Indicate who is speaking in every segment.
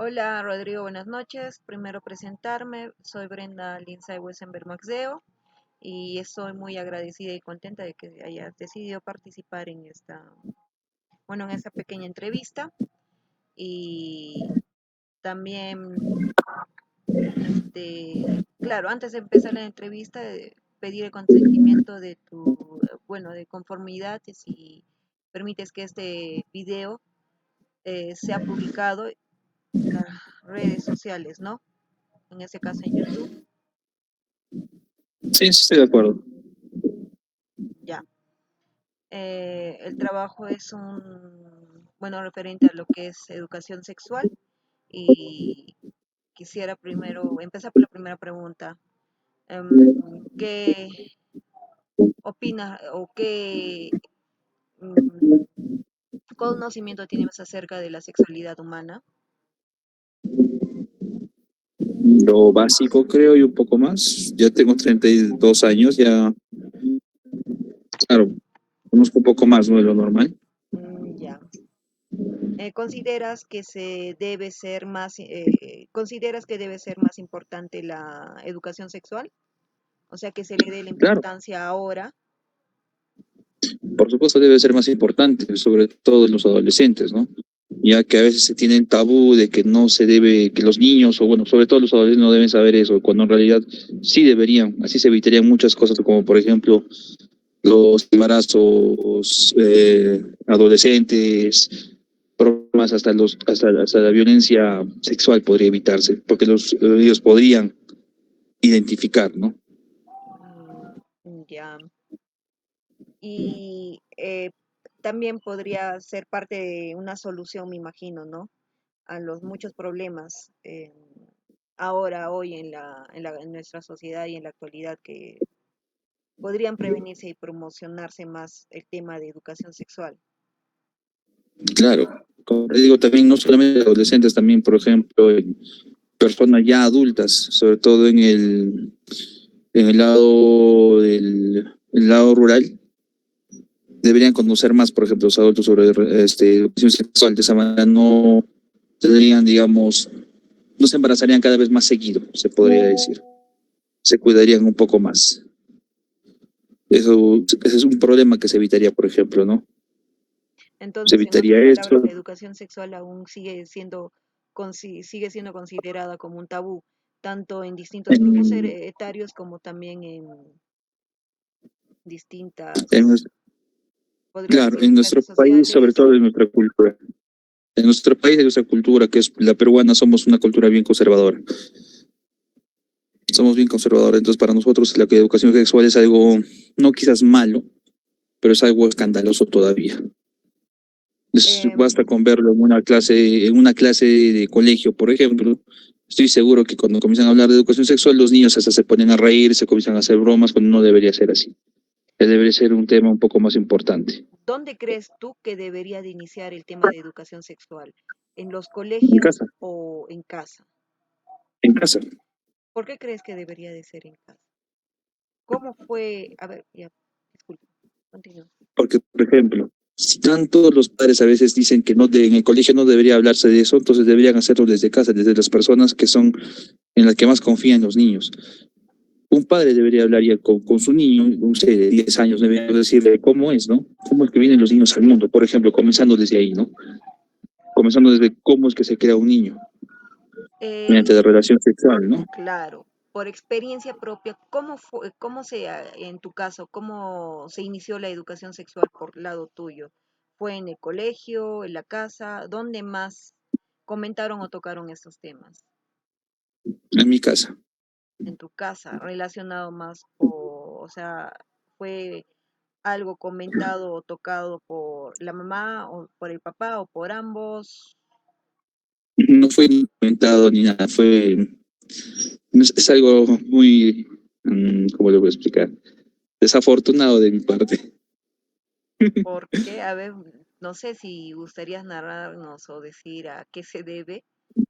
Speaker 1: Hola Rodrigo, buenas noches. Primero presentarme, soy Brenda Lindsay Wesenberg Maxdeo y estoy muy agradecida y contenta de que hayas decidido participar en esta pequeña entrevista. Y también, claro, antes de empezar la entrevista, pedir el consentimiento de de conformidad, si permites que este video sea publicado en las redes sociales, ¿no? En este caso en YouTube.
Speaker 2: Sí, sí, estoy de acuerdo.
Speaker 1: Ya. El trabajo es referente a lo que es educación sexual y quisiera primero empezar por la primera pregunta. ¿Qué opinas o qué conocimiento tienes acerca de la sexualidad humana?
Speaker 2: Lo básico creo y un poco más. Ya tengo 32 años, ya, claro, conozco un poco más, ¿no?, de lo normal.
Speaker 1: Ya. ¿Consideras que consideras que debe ser más importante la educación sexual? O sea, que se le dé la
Speaker 2: Claro,
Speaker 1: importancia ahora.
Speaker 2: por supuesto debe ser más importante, sobre todo en los adolescentes, ¿no? Ya que a veces se tiene el tabú de que no se debe, que los niños, o bueno, sobre todo los adolescentes no deben saber eso, cuando en realidad sí deberían. Así se evitarían muchas cosas, como por ejemplo los embarazos adolescentes, problemas hasta la violencia sexual podría evitarse, porque ellos podrían identificar, ¿no?
Speaker 1: Ya. Y también podría ser parte de una solución, me imagino, ¿no? A los muchos problemas ahora, hoy en nuestra sociedad y en la actualidad que podrían prevenirse y promocionarse más el tema de educación sexual.
Speaker 2: Claro, como te digo, también no solamente adolescentes, también, por ejemplo, en personas ya adultas, sobre todo en el lado rural, deberían conocer más, por ejemplo, los adultos sobre educación sexual. De esa manera no tendrían, digamos, no se embarazarían cada vez más seguido, se podría decir. Se cuidarían un poco más. Ese es un problema que se evitaría, por ejemplo, ¿no? Se
Speaker 1: Entonces, en
Speaker 2: evitaría
Speaker 1: otras palabras,
Speaker 2: eso.
Speaker 1: la educación sexual aún sigue siendo considerada como un tabú, tanto en distintos grupos
Speaker 2: En,
Speaker 1: etarios como también en
Speaker 2: en,
Speaker 1: distintas, podría
Speaker 2: claro,
Speaker 1: decir,
Speaker 2: en nuestro
Speaker 1: clases
Speaker 2: país, sobre
Speaker 1: sociales.
Speaker 2: todo en nuestra cultura. En nuestro país, en nuestra cultura, que es la peruana, somos una cultura bien conservadora. Somos bien conservadores, entonces para nosotros la educación sexual es algo, no quizás malo, pero es algo escandaloso todavía. Basta
Speaker 1: Em,
Speaker 2: con verlo en una clase de colegio, por ejemplo. Estoy seguro que cuando comienzan a hablar de educación sexual, los niños hasta se ponen a reír, se comienzan a hacer bromas, cuando no debería ser así. Debería ser un tema un poco más importante.
Speaker 1: ¿Dónde crees tú que debería de iniciar el tema de educación sexual? ¿En los
Speaker 2: En
Speaker 1: colegios
Speaker 2: casa,
Speaker 1: o en casa?
Speaker 2: en casa.
Speaker 1: ¿Por qué crees que debería de ser en casa? ¿Cómo fue? A ver, ya, disculpa, continúa.
Speaker 2: Porque, por ejemplo, si tanto los padres a veces dicen que en el colegio no debería hablarse de eso, entonces deberían hacerlo desde casa, desde las personas que son en las que más confían los niños. Un padre debería hablar ya con su niño, no sé, de 10 años, debería decirle cómo es, ¿no? Cómo es que vienen los niños al mundo, por ejemplo, comenzando desde ahí, ¿no? Comenzando desde cómo es que se crea un niño, mediante
Speaker 1: Em,
Speaker 2: la relación sexual, ¿no?
Speaker 1: claro, por experiencia propia, en tu caso, cómo se inició la educación sexual por lado tuyo? ¿Fue en el colegio, en la casa? ¿Dónde más comentaron o tocaron estos temas?
Speaker 2: En mi casa.
Speaker 1: En tu casa, relacionado más o sea, fue algo comentado o tocado por la mamá o por el papá o por ambos.
Speaker 2: No fue inventado ni nada, es algo muy, ¿cómo le voy a explicar? Desafortunado de mi parte.
Speaker 1: ¿Por qué? A ver, no sé si gustarías narrarnos o decir a qué se debe.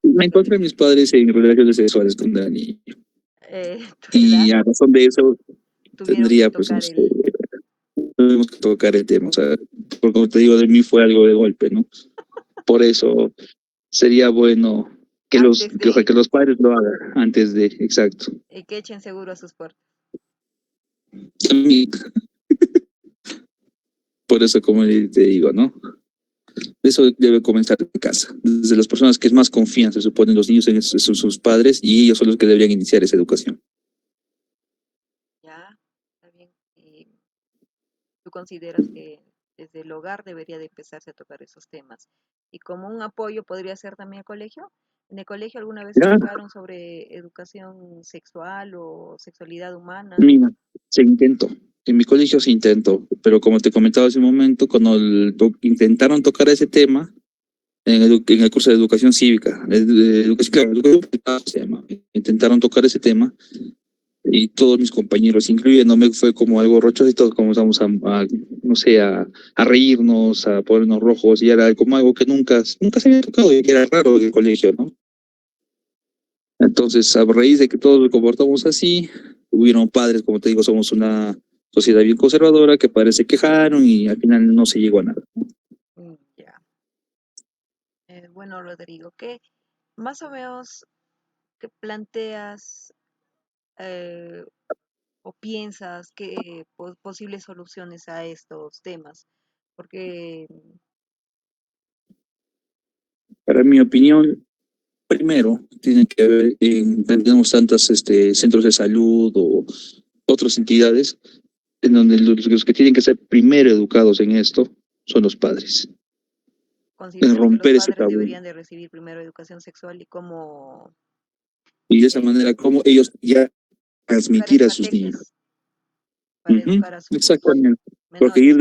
Speaker 2: Me encontré a mis padres en relaciones sexuales cuando era niño.
Speaker 1: Tu edad,
Speaker 2: Y a razón de eso
Speaker 1: tuvieron que
Speaker 2: tendría, pues, no
Speaker 1: tocar
Speaker 2: sé,
Speaker 1: el...
Speaker 2: tuvimos que tocar el tema. O sea, porque como te digo, de mí fue algo de golpe, ¿no? Por eso sería bueno
Speaker 1: Antes
Speaker 2: o sea,
Speaker 1: de
Speaker 2: que los padres lo hagan antes de, exacto.
Speaker 1: que echen seguro a sus puertas.
Speaker 2: También, por eso, como te digo, ¿no? Eso debe comenzar en casa, desde las personas que más confían, se suponen los niños en sus padres, y ellos son los que deberían iniciar esa educación.
Speaker 1: Ya, está bien. Y tú consideras que desde el hogar debería de empezarse a tocar esos temas. Y como un apoyo podría ser también el colegio. ¿En el colegio alguna vez
Speaker 2: Ya,
Speaker 1: tocaron sobre educación sexual o sexualidad humana?
Speaker 2: mira, se intentó. En mi colegio se intentó, pero como te comentaba hace un momento, cuando intentaron tocar ese tema en el curso de educación cívica, educación, claro, educación privada se llama, intentaron tocar ese tema y todos mis compañeros, incluyéndome, fue como algo rochoso y todos comenzamos no sé, a reírnos, a ponernos rojos, y era como algo que nunca se había tocado y que era raro en el colegio, ¿no? Entonces, a raíz de que todos nos comportamos así, hubieron padres, como te digo, somos una sociedad bien conservadora, que padres se quejaron y al final no se llegó a nada.
Speaker 1: Ya. Bueno, Rodrigo, ¿qué más o menos qué planteas eh, o piensas que posibles soluciones a estos temas? Porque
Speaker 2: Para mi opinión, primero, tiene que haber, tenemos tantos centros de salud o otras entidades en donde los que tienen que ser primero educados en esto son los padres, en
Speaker 1: consideras que los
Speaker 2: romper ese
Speaker 1: padres
Speaker 2: tabú.
Speaker 1: deberían de recibir primero educación sexual y cómo
Speaker 2: Y de esa
Speaker 1: eh,
Speaker 2: manera, como ellos ya
Speaker 1: buscar
Speaker 2: transmitir a sus niños.
Speaker 1: estrategias para
Speaker 2: Ujú,
Speaker 1: educar a sus
Speaker 2: exactamente. Porque
Speaker 1: menores.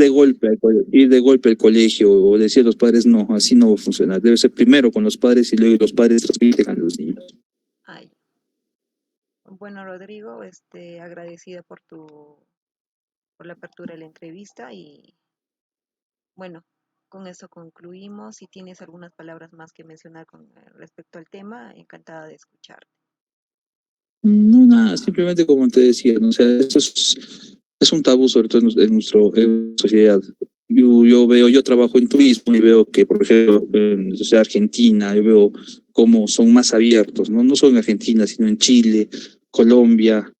Speaker 2: ir de golpe al colegio o decir a los padres, no, así no va a funcionar. Debe ser primero con los padres y luego los padres transmiten a los niños.
Speaker 1: Ay, bueno, Rodrigo, agradecida por por la apertura de la entrevista y bueno, con eso concluimos. Si tienes algunas palabras más que mencionar con respecto al tema, encantada de escucharte.
Speaker 2: No, nada, simplemente como te decía, ¿no? O sea, es un tabú, sobre todo en nuestra sociedad. Yo trabajo en turismo y veo que, por ejemplo, en la sociedad argentina, yo veo cómo son más abiertos, ¿no? No solo en Argentina, sino en Chile, Colombia,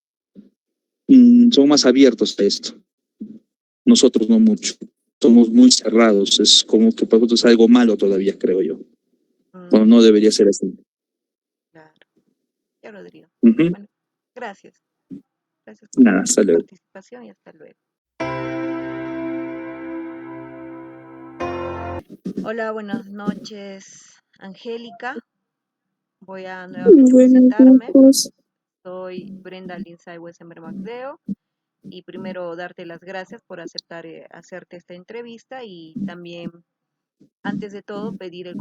Speaker 2: son más abiertos a esto. Nosotros no mucho. Somos muy cerrados. Es como que para nosotros es algo malo todavía, creo yo. Bueno,
Speaker 1: Mm,
Speaker 2: no debería ser así.
Speaker 1: claro, ya, Rodrigo.
Speaker 2: Ujú.
Speaker 1: Bueno, gracias. Gracias por
Speaker 2: Nada,
Speaker 1: tu
Speaker 2: hasta luego.
Speaker 1: participación y hasta luego. Hola, buenas noches, Angélica. Voy a nuevamente
Speaker 3: Buenas
Speaker 1: presentarme.
Speaker 3: noches.
Speaker 1: Soy Brenda Lindsay Wesenberg Macdeo y primero darte las gracias por aceptar hacerte esta entrevista y también, antes de todo, pedir el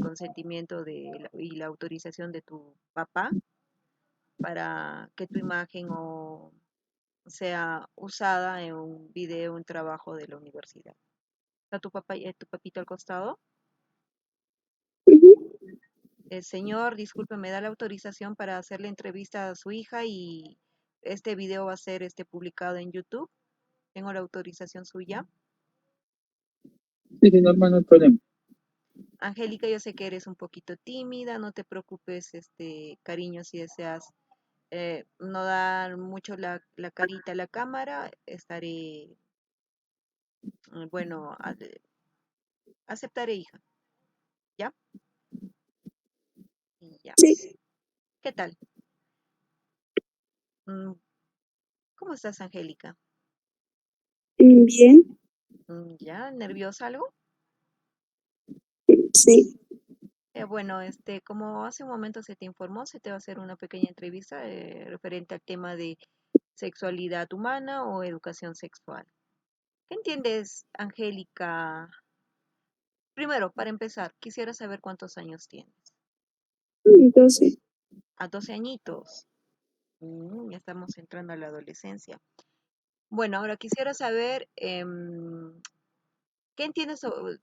Speaker 1: consentimiento y la autorización de tu papá para que tu imagen sea usada en un video, un trabajo de la universidad. ¿Está tu papá, tu papito al costado?
Speaker 3: Ujú.
Speaker 1: Señor, disculpe, ¿me da la autorización para hacer la entrevista a su hija y este video va a ser publicado en YouTube? Tengo la autorización suya.
Speaker 2: Sí, sí, normal, no hay problema.
Speaker 1: Angélica, yo sé que eres un poquito tímida, no te preocupes, cariño, si deseas no dar mucho la carita a la cámara, estaré, bueno, aceptaré, hija, ¿ya? Y ya.
Speaker 3: Sí,
Speaker 1: ¿Qué tal? Mm, ¿Cómo estás, Angélica?
Speaker 3: bien,
Speaker 1: ¿Ya? ¿Nerviosa algo?
Speaker 3: sí.
Speaker 1: Bueno, como hace un momento se te informó, se te va a hacer una pequeña entrevista referente al tema de sexualidad humana o educación sexual. ¿Qué entiendes, Angélica? Primero, para empezar, quisiera saber cuántos años tienes.
Speaker 3: Entonces,
Speaker 1: A 12 añitos. Ya estamos entrando a la adolescencia. Bueno, ahora quisiera saber qué entiendes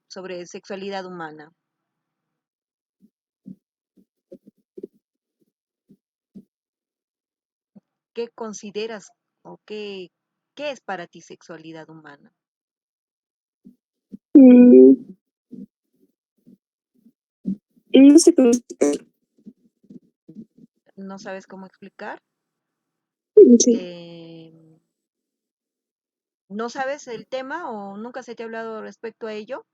Speaker 1: sobre sexualidad humana. ¿Qué consideras o qué es para ti sexualidad humana?
Speaker 3: mm, no sé cómo explicar.
Speaker 1: no sabes cómo explicar.
Speaker 3: Sí,
Speaker 1: ¿No sabes el tema o nunca se te ha hablado respecto a ello?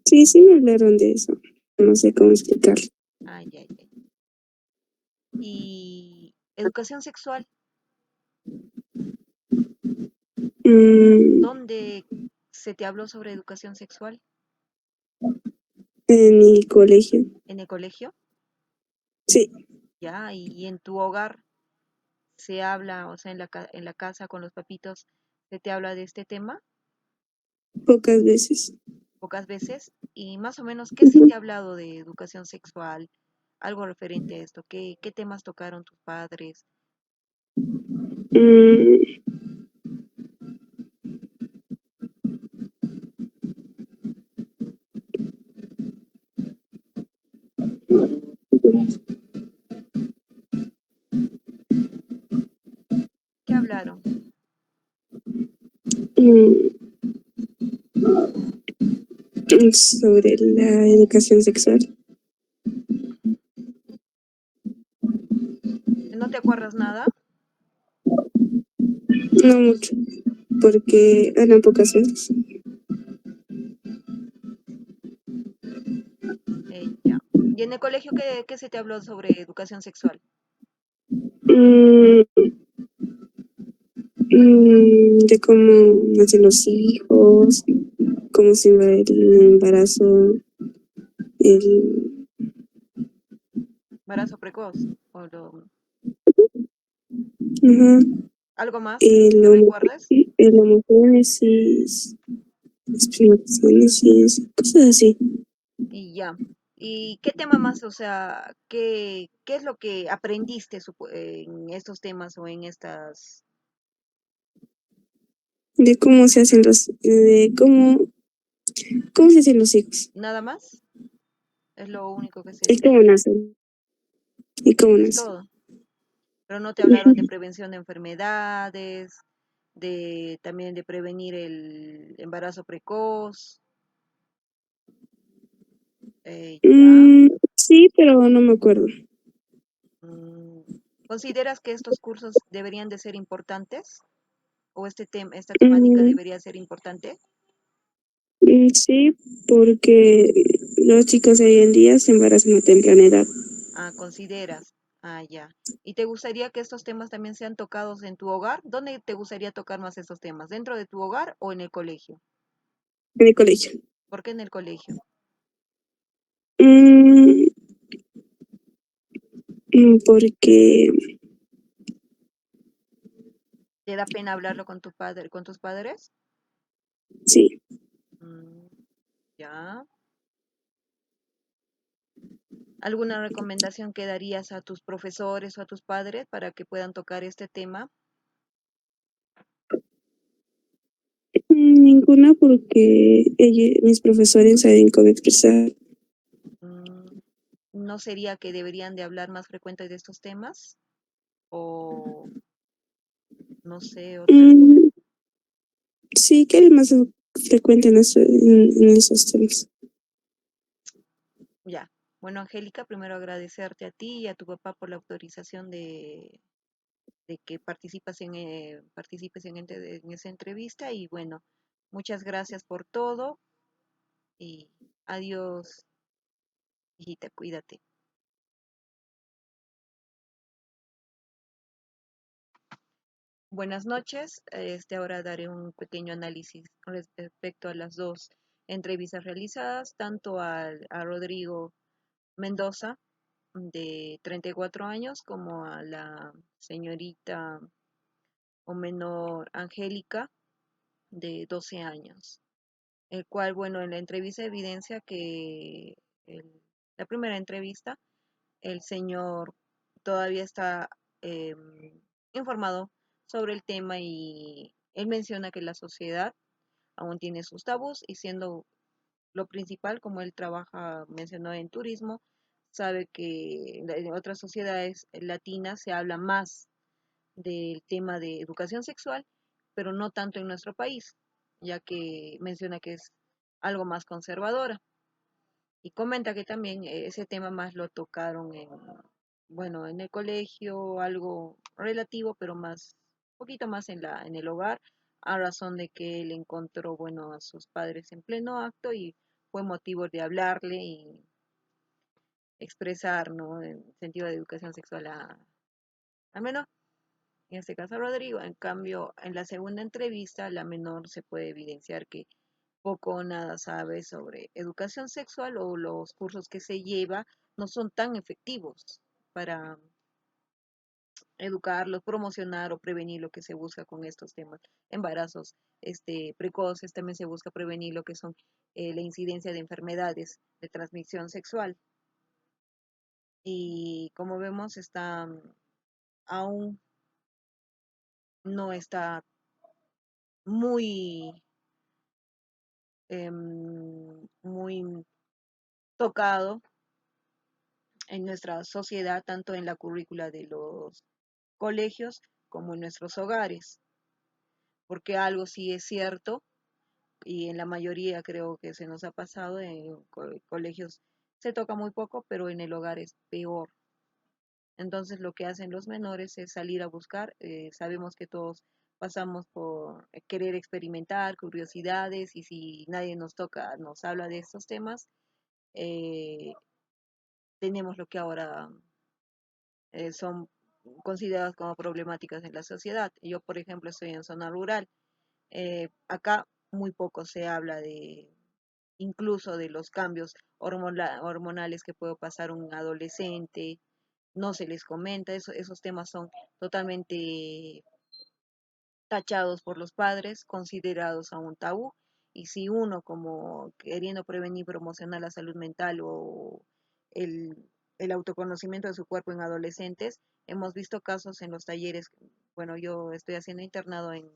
Speaker 3: sí, sí me hablaron de eso. No sé cómo explicarlo.
Speaker 1: Ay, ay, ay. Y educación sexual,
Speaker 3: Mm,
Speaker 1: ¿dónde se te habló sobre educación sexual?
Speaker 3: en mi colegio,
Speaker 1: ¿En el colegio?
Speaker 3: sí,
Speaker 1: Ya, y en tu hogar se habla, o sea, en la casa con los papitos, ¿se te habla de este tema?
Speaker 3: pocas veces.
Speaker 1: Pocas veces. Y más o menos, ¿qué se
Speaker 3: Ujú.
Speaker 1: te ha hablado de educación sexual? Algo referente a esto. ¿Qué temas tocaron tus padres?
Speaker 3: Mm,
Speaker 1: ¿Qué hablaron?
Speaker 3: mm, sobre la educación sexual.
Speaker 1: ¿No te acuerdas nada?
Speaker 3: No mucho, porque eran pocas veces.
Speaker 1: Ya. ¿Y en el colegio qué se te habló sobre educación sexual?
Speaker 3: Mm, de cómo nacen los hijos, cómo se va el embarazo, el,
Speaker 1: Embarazo precoz.
Speaker 3: ajá,
Speaker 1: ¿Algo más
Speaker 3: el,
Speaker 1: que recuerdes?
Speaker 3: el homogénesis, espermatogenesis, cosas así.
Speaker 1: Y ya. ¿Y qué tema más, o sea, qué es lo que aprendiste en estos temas o en estas,
Speaker 3: De cómo se hacen de cómo se hacen los hijos,
Speaker 1: nada más? Es lo único que
Speaker 3: y cómo nacen, y cómo
Speaker 1: es
Speaker 3: nacen.
Speaker 1: todo. Pero no te hablaron de prevención de enfermedades, de también de prevenir el embarazo precoz. Ya.
Speaker 3: Sí, pero no me acuerdo.
Speaker 1: Mm, ¿Consideras que estos cursos deberían de ser importantes? ¿O esta temática
Speaker 3: Mm,
Speaker 1: debería ser importante?
Speaker 3: sí, porque los chicos de hoy en día se embarazan a temprana edad
Speaker 1: Ah, consideras. Ah, ya. ¿Y te gustaría que estos temas también sean tocados en tu hogar? ¿Dónde te gustaría tocar más estos temas? ¿Dentro de tu hogar o en el colegio?
Speaker 3: en el colegio.
Speaker 1: ¿Por qué en el colegio?
Speaker 3: Mm, porque
Speaker 1: ¿Te da pena hablarlo con tu padre, con tus padres?
Speaker 3: sí.
Speaker 1: Mm, ya. ¿Alguna recomendación que darías a tus profesores o a tus padres para que puedan tocar este tema?
Speaker 3: Ninguna porque mis profesores saben cómo expresar.
Speaker 1: Mm, ¿No sería que deberían de hablar más frecuente de estos temas? O no sé, otra.
Speaker 3: Mm, sí, que es más frecuente en esos temas.
Speaker 1: Ya. Bueno, Angélica, primero agradecerte a ti y a tu papá por la autorización de que participes en esa entrevista y bueno, muchas gracias por todo y adiós, hijita, cuídate. Buenas noches. Ahora daré un pequeño análisis respecto a las dos entrevistas realizadas, tanto a Rodrigo Mendoza, de 34 años, como a la señorita o menor Angélica, de 12 años, el cual, bueno, en la entrevista evidencia que la primera entrevista, el señor todavía está informado sobre el tema y él menciona que la sociedad aún tiene sus tabús y siendo lo principal, como él trabaja, mencionó en turismo, sabe que en otras sociedades latinas se habla más del tema de educación sexual, pero no tanto en nuestro país, ya que menciona que es algo más conservadora. Y comenta que también ese tema más lo tocaron bueno, en el colegio algo relativo, pero más, poquito más en el hogar, a razón de que él encontró, bueno, a sus padres en pleno acto y fue motivo de hablarle y expresar, ¿no? En sentido de educación sexual a menor, en este caso a Rodrigo. En cambio, en la segunda entrevista, la menor se puede evidenciar que poco o nada sabe sobre educación sexual o los cursos que se lleva no son tan efectivos para educarlos, promocionar o prevenir lo que se busca con estos temas. Embarazos precoces, también se busca prevenir lo que son la incidencia de enfermedades de transmisión sexual. Y como vemos, aún no está muy, muy tocado en nuestra sociedad, tanto en la currícula de los colegios como en nuestros hogares, porque algo sí es cierto y en la mayoría creo que se nos ha pasado, en colegios se toca muy poco, pero en el hogar es peor. Entonces lo que hacen los menores es salir a buscar, sabemos que todos pasamos por querer experimentar, curiosidades, y si nadie nos toca, nos habla de estos temas, eh, tenemos lo que ahora son consideradas como problemáticas en la sociedad. Yo, por ejemplo, estoy en zona rural. Acá muy poco se habla de incluso de los cambios hormonales que puede pasar un adolescente, no se les comenta, esos temas son totalmente tachados por los padres, considerados a un tabú, y si uno como queriendo prevenir, promocionar la salud mental o el, el autoconocimiento de su cuerpo en adolescentes, hemos visto casos en los talleres, bueno, yo estoy haciendo internado en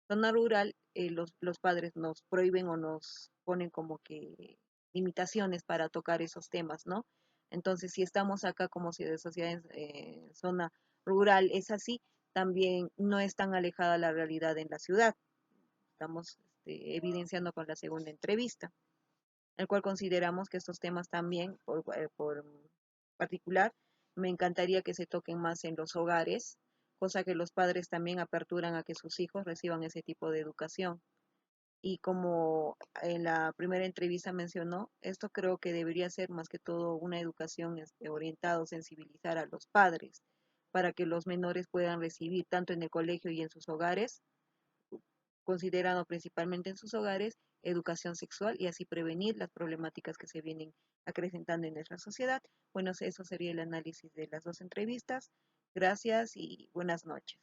Speaker 1: zona rural, los padres nos prohíben o nos ponen como que limitaciones para tocar esos temas, ¿no? Entonces, si estamos acá como si de sociedad en zona rural es así, también no es tan alejada la realidad en la ciudad. Estamos evidenciando con la segunda entrevista, el cual consideramos que estos temas también, por particular, me encantaría que se toquen más en los hogares, cosa que los padres también aperturan a que sus hijos reciban ese tipo de educación. Y como en la primera entrevista mencionó, esto creo que debería ser más que todo una educación orientada, sensibilizar a los padres, para que los menores puedan recibir tanto en el colegio y en sus hogares, considerando principalmente en sus hogares, educación sexual y así prevenir las problemáticas que se vienen acrecentando en nuestra sociedad. Bueno, eso sería el análisis de las dos entrevistas. Gracias y buenas noches.